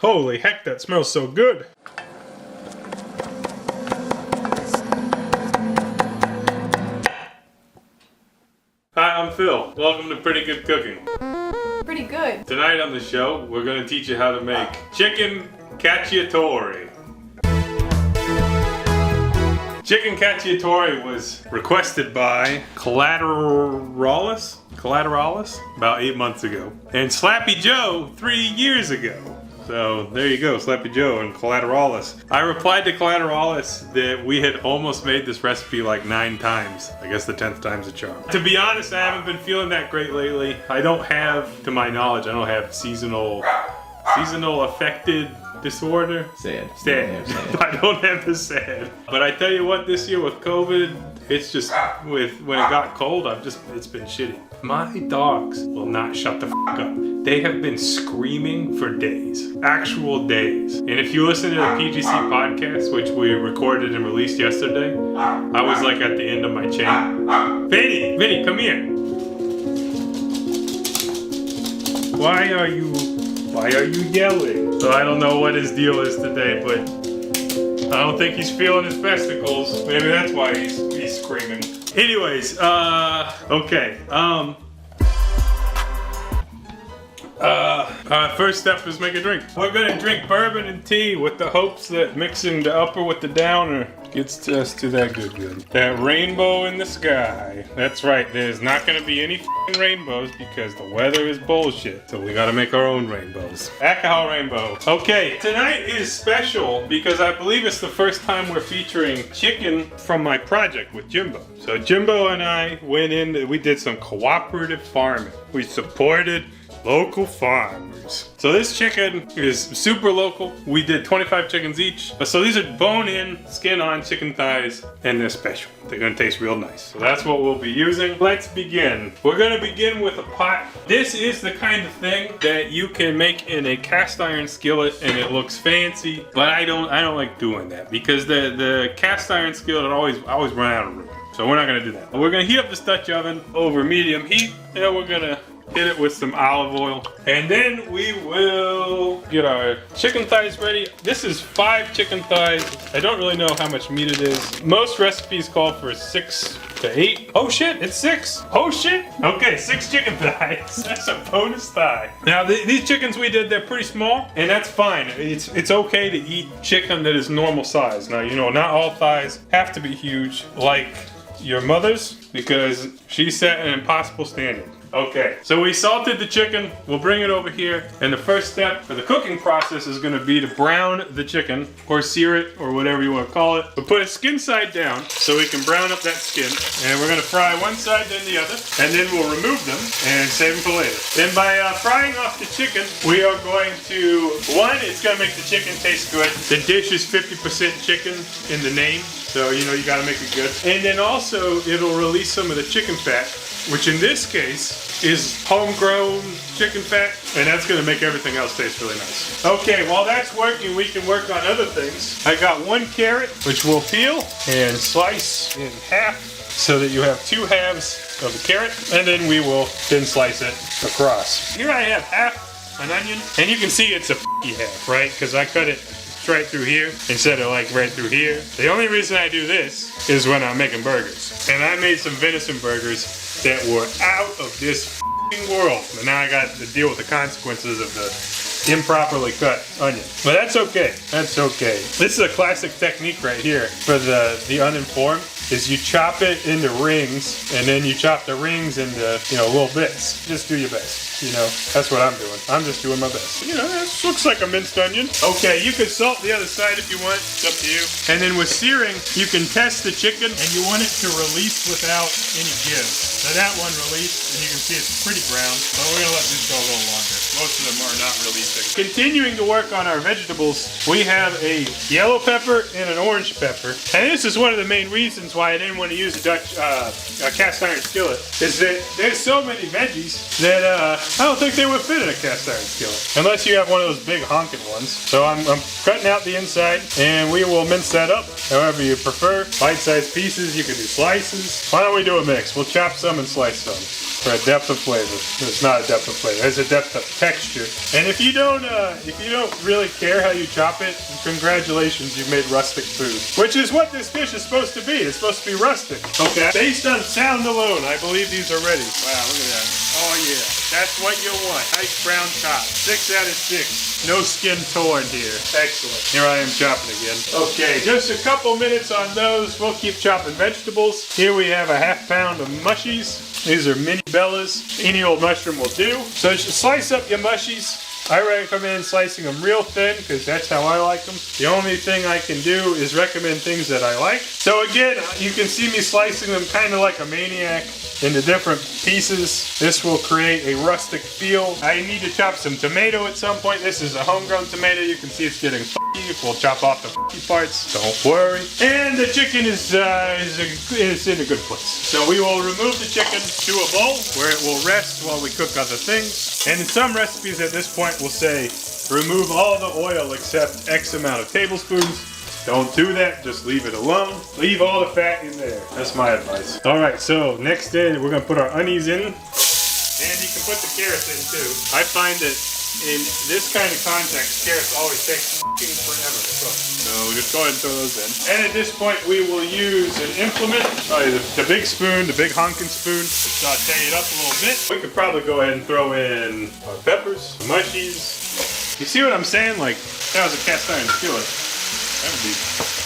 Holy heck, that smells so good. Hi, I'm Phil. Welcome to Pretty Good Cooking. Pretty good. Tonight on the show, we're going to teach you how to make chicken cacciatore. Chicken cacciatore was requested by Collateralist about 8 months ago, and Slappy Joe 3 years ago. So there you go, Slappy Joe and Collateralist. I replied to Collateralist that we had almost made this recipe like 9 times. I guess the 10th time's a charm. To be honest, I haven't been feeling that great lately. I don't have, to my knowledge, I don't have seasonal affected disorder. Sad. I don't have the sad. But I tell you what, this year with COVID, it's just, when it got cold, it's been shitty. My dogs will not shut the f up. They have been screaming for days. Actual days. And if you listen to the PGC podcast, which we recorded and released yesterday, I was like at the end of my chain. Vinny, come here. Why are you yelling? So I don't know what his deal is today, but I don't think he's feeling his vesicles. Maybe that's why he's screaming. Anyways, okay. First step is make a drink. We're gonna drink bourbon and tea with the hopes that mixing the upper with the downer gets us to that good. That rainbow in the sky. That's right, there's not gonna be any f***ing rainbows because the weather is bullshit. So we gotta make our own rainbows. Alcohol rainbow. Okay, tonight is special because I believe it's the first time we're featuring chicken from my project with Jimbo. So Jimbo and I went in, we did some cooperative farming. We supported local farmers. So this chicken is super local. We did 25 chickens each. So these are bone-in, skin-on chicken thighs, and they're special. They're gonna taste real nice. So that's what we'll be using. Let's begin. We're gonna begin with a pot. This is the kind of thing that you can make in a cast iron skillet and it looks fancy, but I don't like doing that because the cast iron skillet always run out of room. So we're not gonna do that. We're gonna heat up this Dutch oven over medium heat, and we're gonna hit it with some olive oil. And then we will get our chicken thighs ready. This is 5 chicken thighs. I don't really know how much meat it is. Most recipes call for 6 to 8. Oh shit, it's 6. Oh shit. Okay, 6 chicken thighs. That's a bonus thigh. Now these chickens we did, they're pretty small, and that's fine. It's okay to eat chicken that is normal size. Now, you know, not all thighs have to be huge like your mother's because she set an impossible standard. Okay, so we salted the chicken. We'll bring it over here. And the first step for the cooking process is gonna be to brown the chicken or sear it or whatever you wanna call it. We'll put it skin side down so we can brown up that skin. And we're gonna fry one side then the other. And then we'll remove them and save them for later. Then by frying off the chicken, we are going to, one, it's gonna make the chicken taste good. The dish is 50% chicken in the name. So, you know, you gotta make it good. And then also, it'll release some of the chicken fat, which in this case is homegrown chicken fat, and that's gonna make everything else taste really nice. Okay, while that's working, we can work on other things. I got 1 carrot, which we'll peel and slice in half so that you have 2 halves of the carrot, and then we will thin slice it across. Here I have half an onion, and you can see it's a half, right? Because I cut it right through here instead of like right through here. The only reason I do this is when I'm making burgers. And I made some venison burgers that were out of this world. But now I got to deal with the consequences of the improperly cut onion. But that's okay. That's okay. This is a classic technique right here for the uninformed. Is you chop it into rings, and then you chop the rings into, you know, little bits. Just do your best, you know. That's what I'm doing. I'm just doing my best. You know, this looks like a minced onion. Okay, you can salt the other side if you want. It's up to you. And then with searing, you can test the chicken, and you want it to release without any give. So that one released, and you can see it's pretty brown. But we're gonna let this go a little longer. Most of them are not releasing. Continuing to work on our vegetables, we have a yellow pepper and an orange pepper. And this is one of the main reasons why I didn't want to use a cast iron skillet, is that there's so many veggies that I don't think they would fit in a cast iron skillet unless you have one of those big honking ones. So I'm cutting out the inside, and we will mince that up however you prefer. Bite-sized pieces, you can do slices. Why don't we do a mix? We'll chop some and slice some. for a depth of flavor. It's not a depth of flavor, it's a depth of texture. And if you don't really care how you chop it, congratulations, you've made rustic food. Which is what this dish is supposed to be. It's supposed to be rustic. Okay. Based on sound alone, I believe these are ready. Wow, look at that. Oh yeah, that's what you want. Nice brown top. 6 out of 6. No skin torn here. Excellent. Here I am chopping again. Okay, just a couple minutes on those. We'll keep chopping vegetables. Here we have a ½ pound of mushies. These are mini bellas. Any old mushroom will do. So you should slice up your mushies. I recommend slicing them real thin because that's how I like them. The only thing I can do is recommend things that I like. So again, you can see me slicing them kind of like a maniac into different pieces. This will create a rustic feel. I need to chop some tomato at some point. This is a homegrown tomato. You can see it's getting funky. We'll chop off the funky parts. Don't worry. And the chicken is in a good place. So we will remove the chicken to a bowl where it will rest while we cook other things. And in some recipes at this point will say, remove all the oil except X amount of tablespoons. Don't do that, just leave it alone. Leave all the fat in there. That's my advice. All right, so next in, we're gonna put our onions in. And you can put the carrots in too. I find that in this kind of context, carrots always take forever to cook. So just go ahead and throw those in. And at this point, we will use an implement, probably the big spoon, the big honking spoon, to saute it up a little bit. We could probably go ahead and throw in our peppers, mushies. You see what I'm saying? Like, that was a cast iron skillet. That would be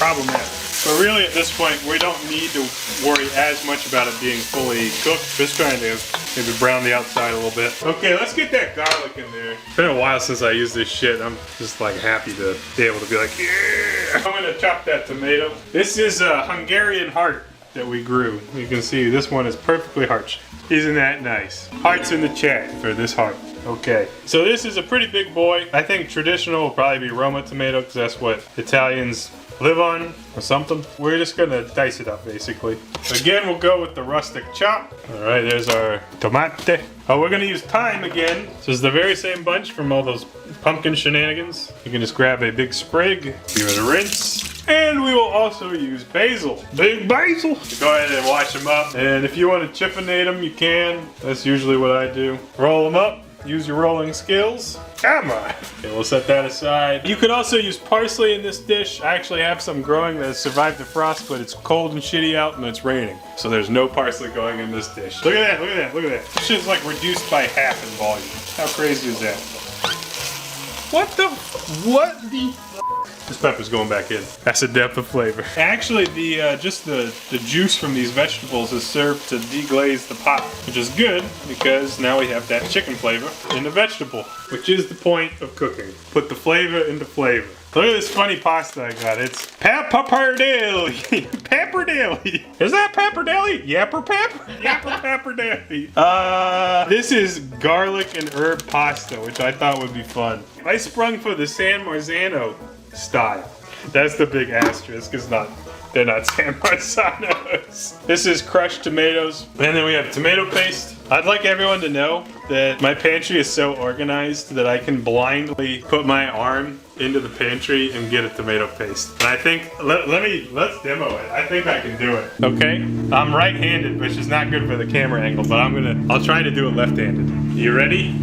problematic. But really at this point, we don't need to worry as much about it being fully cooked. Just trying to maybe brown the outside a little bit. Okay, let's get that garlic in there. It's been a while since I used this shit. I'm just like happy to be able to be like, yeah. I'm gonna chop that tomato. This is a Hungarian heart that we grew. You can see this one is perfectly heart-shaped. Isn't that nice? Hearts in the chat for this heart. Okay, so this is a pretty big boy. I think traditional will probably be Roma tomato because that's what Italians live on or something. We're just gonna dice it up basically. Again, we'll go with the rustic chop. All right, there's our tomate. Oh, we're gonna use thyme again. This is the very same bunch from all those pumpkin shenanigans. You can just grab a big sprig, give it a rinse. And we will also use basil. Big basil. Go ahead and wash them up. And if you want to chiffonate them, you can. That's usually what I do. Roll them up. Use your rolling skills. Come on. Okay, we'll set that aside. You could also use parsley in this dish. I actually have some growing that has survived the frost, but it's cold and shitty out and it's raining. So there's no parsley going in this dish. Look at that, look at that, look at that. This shit's like reduced by half in volume. How crazy is that? What the This pepper's going back in. That's a depth of flavor. Actually, just the juice from these vegetables is served to deglaze the pot, which is good because now we have that chicken flavor in the vegetable, which is the point of cooking. Put the flavor into flavor. Look at this funny pasta I got. It's pappardelle. Pappardelle. Is that pappardelle? Yapper pepper? Yapper pappardelle. This is garlic and herb pasta, which I thought would be fun. I sprung for the San Marzano style. That's the big asterisk. They're not San Marzanos. This is crushed tomatoes. And then we have tomato paste. I'd like everyone to know that my pantry is so organized that I can blindly put my arm into the pantry and get a tomato paste. And I think, let's demo it. I think I can do it. Okay, I'm right-handed, which is not good for the camera angle, but I'll try to do it left-handed. You ready?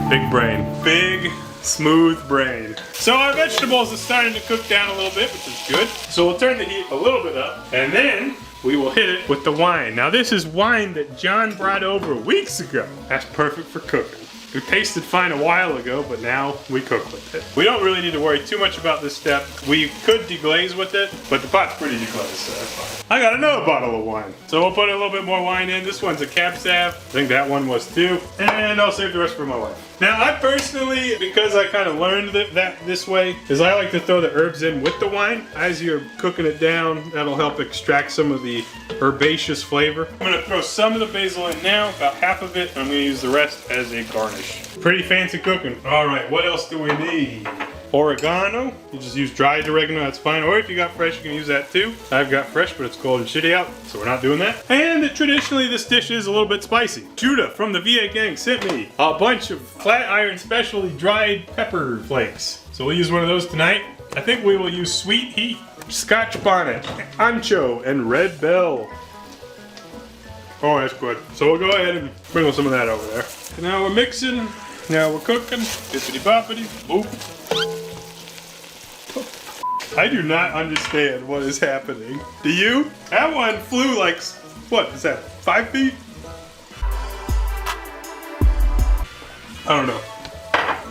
Big brain. Big, smooth brain. So our vegetables are starting to cook down a little bit, which is good. So we'll turn the heat a little bit up, and then we will hit it with the wine. Now this is wine that John brought over weeks ago. That's perfect for cooking. It tasted fine a while ago, but now we cook with it. We don't really need to worry too much about this step. We could deglaze with it, but the pot's pretty deglazed, so that's fine. I got another bottle of wine. So we'll put a little bit more wine in. This one's a Cab Sav. I think that one was too. And I'll save the rest for my wife. Now I personally, because I kind of learned that this way, is I like to throw the herbs in with the wine. As you're cooking it down, that'll help extract some of the herbaceous flavor. I'm gonna throw some of the basil in now, about half of it, and I'm gonna use the rest as a garnish. Pretty fancy cooking. All right, what else do we need? Oregano. You just use dried oregano, that's fine. Or if you got fresh, you can use that too. I've got fresh, but it's cold and shitty out, so we're not doing that. And traditionally, this dish is a little bit spicy. Judah from the VA gang sent me a bunch of flat iron specialty dried pepper flakes. So we'll use one of those tonight. I think we will use sweet heat, Scotch bonnet, ancho, and red bell. Oh, that's good. So we'll go ahead and sprinkle some of that over there. And now we're mixing. Now we're cooking. Bippity boppity. Boop. I do not understand what is happening. Do you? That one flew like, what is that, 5 feet? I don't know.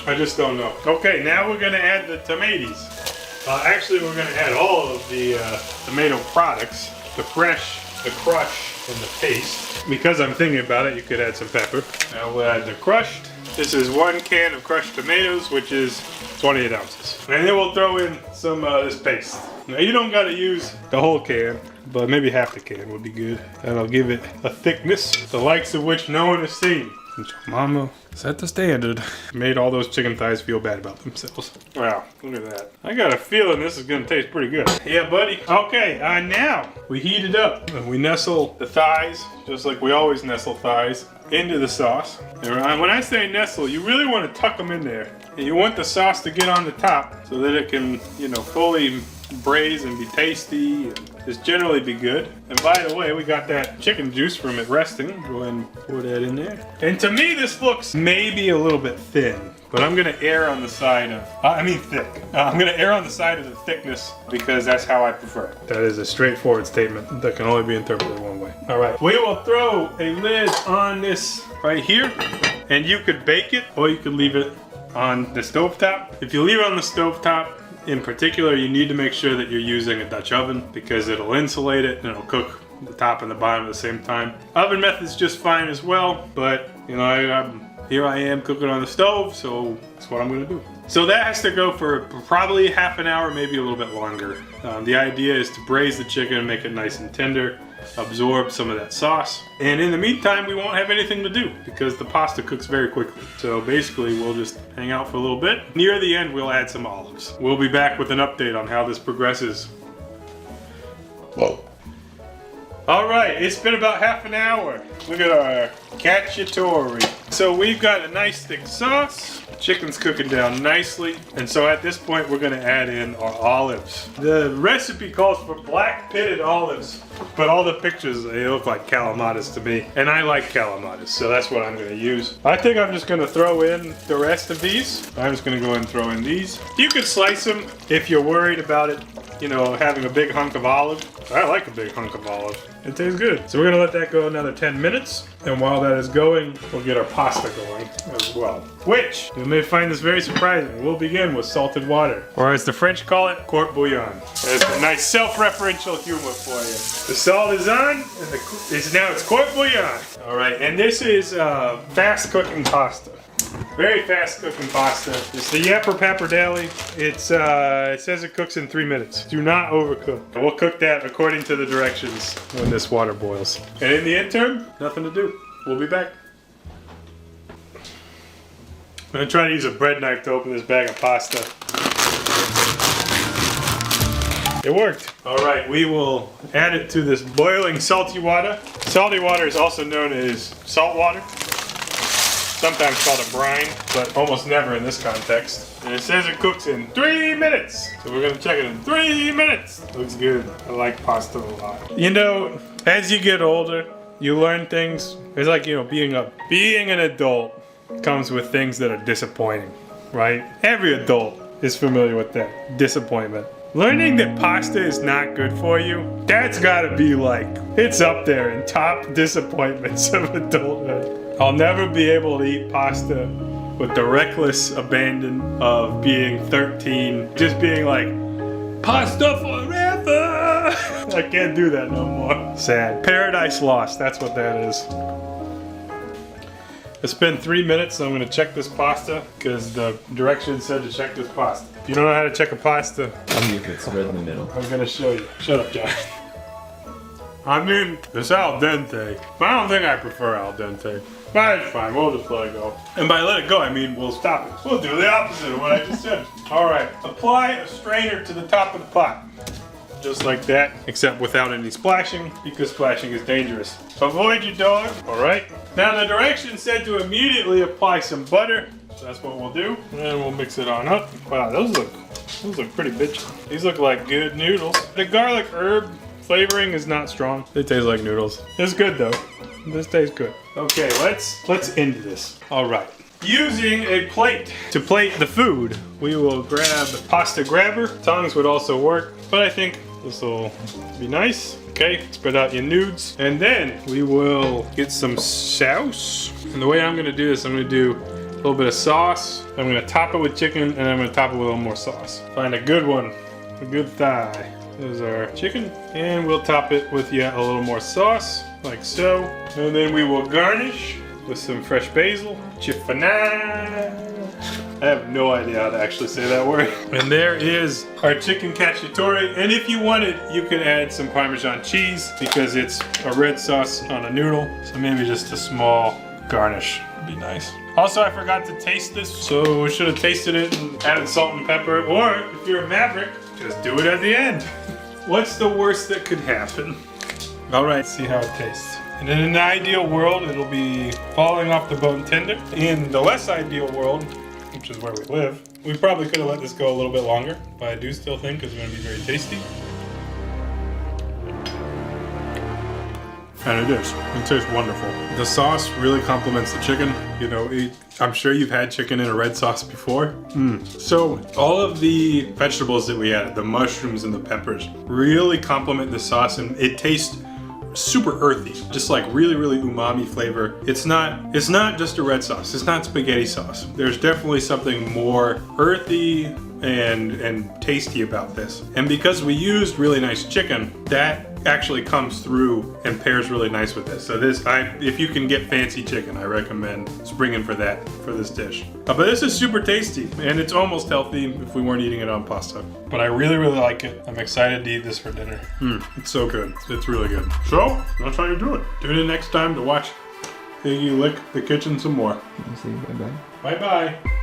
I just don't know. Okay, now we're gonna add the tomatoes. Actually, we're gonna add all of the tomato products. The fresh, the crush, and the paste. Because I'm thinking about it, you could add some pepper. Now we'll add the crushed. This is 1 can of crushed tomatoes, which is 28 ounces. And then we'll throw in some this paste. Now you don't gotta use the whole can, but maybe half the can would be good. That'll give it a thickness, the likes of which no one has seen. Since your mama set the standard. Made all those chicken thighs feel bad about themselves. Wow, look at that. I got a feeling this is gonna taste pretty good. Yeah, buddy. Okay, now we heat it up. And we nestle the thighs, just like we always nestle thighs, into the sauce. And when I say nestle, you really want to tuck them in there. And you want the sauce to get on the top so that it can, you know, fully braise and be tasty and just generally be good. And by the way, we got that chicken juice from it resting. Go ahead and pour that in there. And to me, this looks maybe a little bit thin, but I'm gonna err on the side of, thick. I'm gonna err on the side of the thickness because that's how I prefer it. That is a straightforward statement that can only be interpreted one way. All right, we will throw a lid on this right here, and you could bake it or you could leave it on the stovetop. If you leave it on the stovetop, in particular, you need to make sure that you're using a Dutch oven because it'll insulate it and it'll cook the top and the bottom at the same time. Oven method's just fine as well, but you know, here I am cooking on the stove, so that's what I'm gonna do. So that has to go for probably half an hour, maybe a little bit longer. The idea is to braise the chicken and make it nice and tender, absorb some of that sauce. And in the meantime, we won't have anything to do because the pasta cooks very quickly. So basically, we'll just hang out for a little bit. Near the end, we'll add some olives. We'll be back with an update on how this progresses. Whoa. All right, it's been about half an hour. Look at our Cacciatore. So we've got a nice thick sauce. Chicken's cooking down nicely. And so at this point, we're gonna add in our olives. The recipe calls for black pitted olives, but all the pictures, they look like Kalamatas to me. And I like Kalamatas, so that's what I'm gonna use. I think I'm just gonna throw in the rest of these. I'm just gonna go ahead and throw in these. You could slice them if you're worried about it, you know, having a big hunk of olive. I like a big hunk of olive. It tastes good. So we're gonna let that go another 10 minutes. And while that is going, we'll get our pasta going as well. Which, you may find this very surprising. We'll begin with salted water. Or as the French call it, court bouillon. That's a nice self-referential humor for you. The salt is on, and now it's court bouillon. All right, and this is fast cooking pasta. Very fast cooking pasta. It's the Yapper Pappardelle. It says it cooks in 3 minutes. Do not overcook. We'll cook that according to the directions when this water boils. And in the interim, nothing to do. We'll be back. I'm gonna try to use a bread knife to open this bag of pasta. It worked. All right, we will add it to this boiling salty water. Salty water is also known as salt water. Sometimes called a brine, but almost never in this context. And it says it cooks in 3 minutes. So we're gonna check it in 3 minutes. Looks good. I like pasta a lot. You know, as you get older, you learn things. It's like, you know, being an adult comes with things that are disappointing, right? Every adult is familiar with that disappointment. Learning that pasta is not good for you, that's gotta be like, it's up there in top disappointments of adulthood. I'll never be able to eat pasta with the reckless abandon of being 13, just being like, pasta forever! I can't do that no more. Sad. Paradise lost, that's what that is. It's been 3 minutes, so I'm gonna check this pasta, because the directions said to check this pasta. If you don't know how to check a pasta, it's right in the middle. I'm gonna show you. Shut up, John. I mean, it's al dente, but I don't think I prefer al dente. But it's fine, we'll just let it go. And by let it go, I mean we'll stop it. We'll do the opposite of what I just said. All right, apply a strainer to the top of the pot. Just like that, except without any splashing, because splashing is dangerous. Avoid your dog, all right? Now the directions said to immediately apply some butter So that's what we'll do. And we'll mix it on up. Wow, those look pretty bitchy. These look like good noodles. The garlic herb flavoring is not strong. They taste like noodles. It's good though. This tastes good. Okay, let's end this. All right. Using a plate to plate the food, we will grab pasta grabber. Tongs would also work, but I think this will be nice. Okay, spread out your nudes. And then we will get some sauce. And the way I'm gonna do this, I'm gonna do a little bit of sauce. I'm gonna top it with chicken, and I'm gonna top it with a little more sauce. Find a good one, a good thigh. There's our chicken. And we'll top it with yet a little more sauce, like so. And then we will garnish with some fresh basil. Chiffonade. I have no idea how to actually say that word. And there is our chicken cacciatore. And if you wanted, you could add some Parmesan cheese because it's a red sauce on a noodle. So maybe just a small garnish would be nice. Also, I forgot to taste this, so we should have tasted it and added salt and pepper. Or if you're a maverick, just do it at the end. What's the worst that could happen? All right, see how it tastes. And in an ideal world, it'll be falling off the bone tender. In the less ideal world, which is where we live, we probably could have let this go a little bit longer, but I do still think it's going to be very tasty. And it is. It tastes wonderful. The sauce really complements the chicken. You know, I'm sure you've had chicken in a red sauce before. So all of the vegetables that we added, the mushrooms and the peppers, really complement the sauce, and it tastes super earthy, just like really umami flavor. It's not just a red sauce. It's not spaghetti sauce. There's definitely something more earthy and tasty about this. And because we used really nice chicken, that actually comes through and pairs really nice with this. So if you can get fancy chicken, I recommend springing for that for this dish. But this is super tasty, and it's almost healthy if we weren't eating it on pasta. But I really like it. I'm excited to eat this for dinner. It's so good. It's really good. So that's how you do it. Tune in next time to watch Iggy lick the kitchen some more. Say bye-bye. Bye-bye.